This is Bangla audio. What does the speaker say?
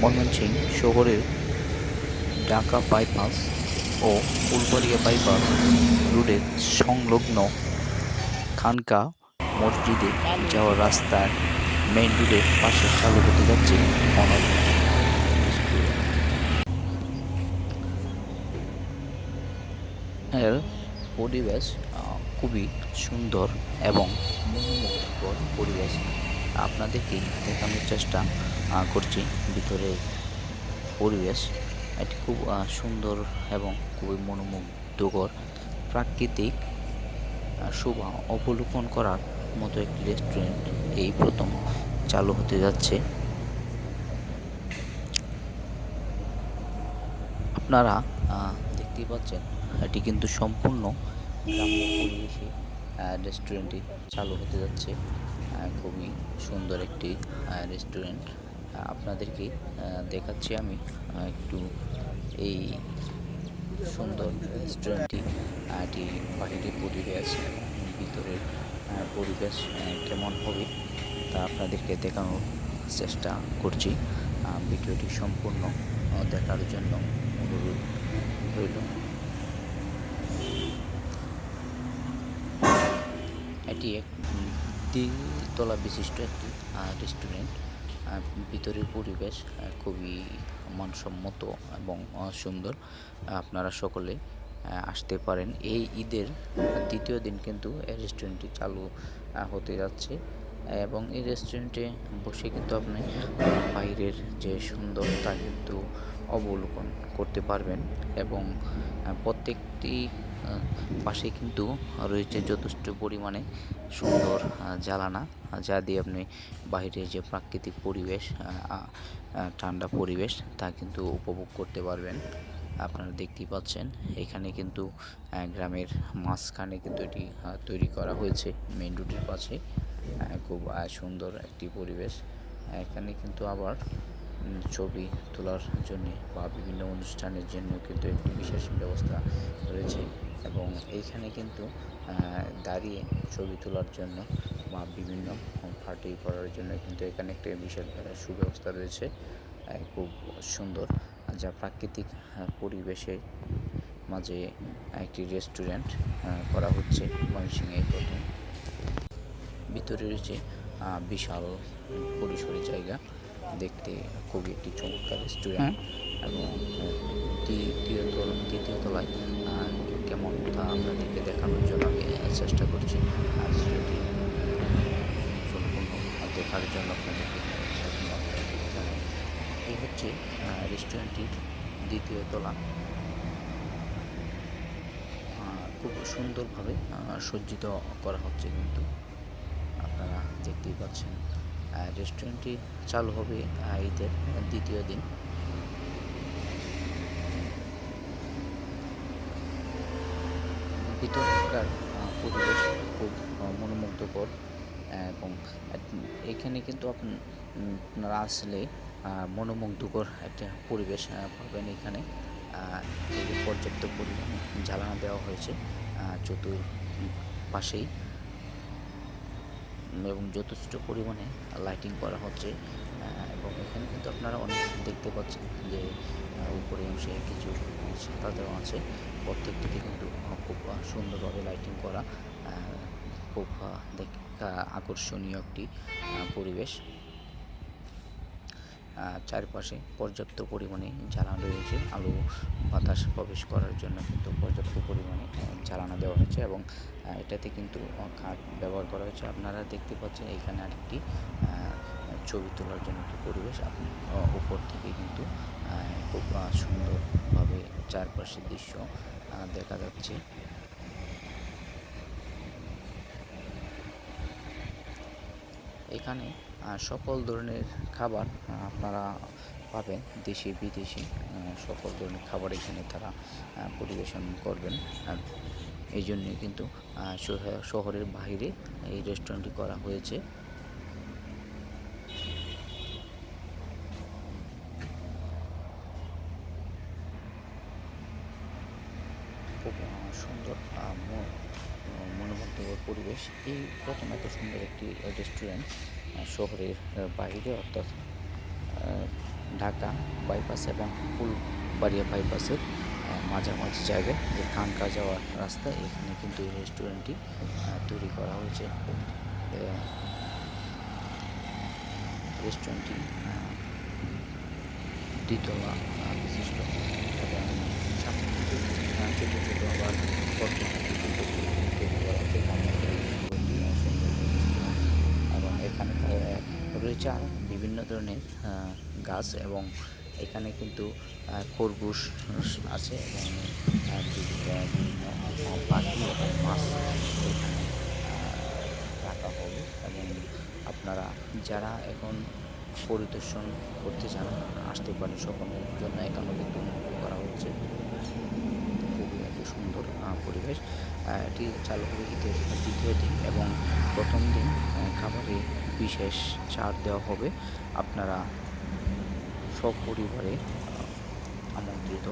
ময়মনসিংহ শহরের ঢাকা বাইপাস ও ফুলবাড়িয়া বাইপাস রোডের সংলগ্ন খানকা মসজিদে যাওয়ার রাস্তার মেইন রোডের পাশে চালু হতে যাচ্ছে অনাথ রেস্টুরেন্ট। এর পরিবেশ খুবই সুন্দর এবং মনোমুগ্ধকর পরিবেশ। আপনাদেরকে দেখানোর চেষ্টা করছি ভিতরের পরিবেশ। এটি খুব সুন্দর এবং খুবই মনোমুগ্ধকর প্রাকৃতিক শোভা অবলোকন করার মতো একটি রেস্টুরেন্ট এই প্রথম চালু হতে যাচ্ছে। আপনারা দেখতেই পাচ্ছেন এটি কিন্তু সম্পূর্ণ গ্রাম্য পরিবেশে রেস্টুরেন্টটি চালু হতে যাচ্ছে। খুবই সুন্দর একটি রেস্টুরেন্ট আপনাদেরকে দেখাচ্ছি আমি একটু এই সুন্দর রেস্টুরেন্টটি এটি বাহিরের পরিবেশ এবং ভিতরের পরিবেশ কেমন হবে তা আপনাদেরকে দেখানোর চেষ্টা করছি। ভিডিওটি সম্পূর্ণ দেখার জন্য অনুরোধ রইল। এটি এক দ্বিতলা বিশিষ্ট একটি রেস্টুরেন্ট। ভিতরের পরিবেশ খুবই মানসম্মত এবং সুন্দর। আপনারা সকলে আসতে পারেন। এই ঈদের দ্বিতীয় দিন কিন্তু এই রেস্টুরেন্টটি চালু হতে যাচ্ছে এবং এই রেস্টুরেন্টে বসে কিন্তু আপনি বাইরের যে সুন্দরতা কিন্তু অবলোকন করতে পারবেন এবং প্রত্যেকটি পাশে কিন্তু রয়েছে যথেষ্ট পরিমাণে সুন্দর জানালা, যা দিয়ে আপনি বাইরের যে প্রাকৃতিক পরিবেশ, ঠান্ডা পরিবেশ তা কিন্তু উপভোগ করতে পারবেন। আপনারা দেখতেই পাচ্ছেন এখানে কিন্তু গ্রামের মাঝখানে কিন্তু এটি তৈরি করা হয়েছে মেইন রোডের পাশে। খুব সুন্দর একটি পরিবেশ। এখানে কিন্তু আবার ছবি তোলার জন্য বা বিভিন্ন অনুষ্ঠানের জন্য কিন্তু একটি বিশেষ ব্যবস্থা রয়েছে এবং এইখানে কিন্তু দাঁড়িয়ে ছবি তোলার জন্য বা বিভিন্ন পার্টি করার জন্য কিন্তু এখানে একটা বিশেষ সুব্যবস্থা রয়েছে। খুব সুন্দর, যা প্রাকৃতিক পরিবেশে মাঝে একটি রেস্টুরেন্ট করা হচ্ছে ময়মনসিংহে প্রথম। ভিতরে রয়েছে বিশাল পরিসরের জায়গা, দেখতে খুবই একটি চমৎকার রেস্টুরেন্ট এবং দ্বিতীয় তলায় কেমন তা আপনাদেরকে দেখানোর জন্য আমি চেষ্টা করছি। ভিডিওটি সম্পূর্ণ দেখার জন্য আপনাদেরকে ধন্যবাদ জানাই। এই হচ্ছে রেস্টুরেন্টটির দ্বিতীয় তলা। খুব সুন্দরভাবে সজ্জিত করা হচ্ছে কিন্তু আপনারা দেখতেই পাচ্ছেন। রেস্টুরেন্টটি চালু হবে ঈদের দ্বিতীয় দিন। ভিতরকার পরিবেশ খুব মনোমুগ্ধকর এবং এখানে কিন্তু আপনারা আসলে মনোমুগ্ধকর একটা পরিবেশ পাবেন। এখানে পর্যাপ্ত পরিমাণে জ্বালানা দেওয়া হয়েছে চতুর্পাশেই এবং যথেষ্ট পরিমাণে লাইটিং করা হচ্ছে এবং এখানে কিন্তু আপনারা অনেক দেখতে পাচ্ছেন যে উপরে অংশে কিছু ছাতা দেওয়া আছে। প্রত্যেকটিতে কিন্তু খুব সুন্দরভাবে লাইটিং করা, খুব দেখা আকর্ষণীয় একটি পরিবেশ। চারপাশে পর্যাপ্ত পরিমাণে জ্বালানো রয়েছে, আলো বাতাস প্রবেশ করার জন্য কিন্তু পর্যাপ্ত পরিমাণে জ্বালানো দেওয়া হয়েছে এবং এটাতে কিন্তু কাঠ ব্যবহার করা হয়েছে। আপনারা দেখতে পাচ্ছেন এখানে আরেকটি ছবি তোলার জন্য একটি পরিবেশ। আপনি উপর থেকে কিন্তু খুব সুন্দরভাবে চারপাশের দৃশ্য দেখা যাচ্ছে। এখানে সকল ধরনের খাবার আপনারা পাবেন, দেশি বিদেশি সকল ধরনের খাবার এখানে তারা পরিবেশন করবেন। আর এই জন্যই কিন্তু শহরের বাইরে এই রেস্টুরেন্টটি করা হয়েছে। খুব সুন্দর মনোমুগ্ধকর পরিবেশ। এই প্রথম এত সুন্দর একটি রেস্টুরেন্ট শহরের বাইরে, অর্থাৎ ঢাকা বাইপাস এবং ফুলবাড়িয়া বাইপাসের মাঝামাঝি জায়গায় যে খানকা যাওয়ার রাস্তা, এখানে কিন্তু এই রেস্টুরেন্টটি তৈরি করা হয়েছে। রেস্টুরেন্টটি দ্বিতলা বিশিষ্ট এবং সামনে থেকে ছোটো ছোটো আবার বর্তমানে কিছু তৈরি করা হচ্ছে সুন্দর রেস্টুরেন্ট। এবং এখানে রয়েছে আরও বিভিন্ন ধরনের গাছ, এবং এখানে কিন্তু খরগোশ আছে এবং বিভিন্ন পাখি এবং মাছ এখানে রাখা হবে। এবং আপনারা যারা এখন পরিদর্শন করতে চান আসতে পারেন, সকলের জন্য এখানেও কিন্তু উন্মুক্ত করা হয়েছে। খুবই একটি সুন্দর পরিবেশ। এটি চালু হবে ঈদের দ্বিতীয় দিন, এবং প্রথম দিন খাবারে বিশেষ ছাড় দেওয়া হবে। আপনারা সপরিবারে আমন্ত্রিত।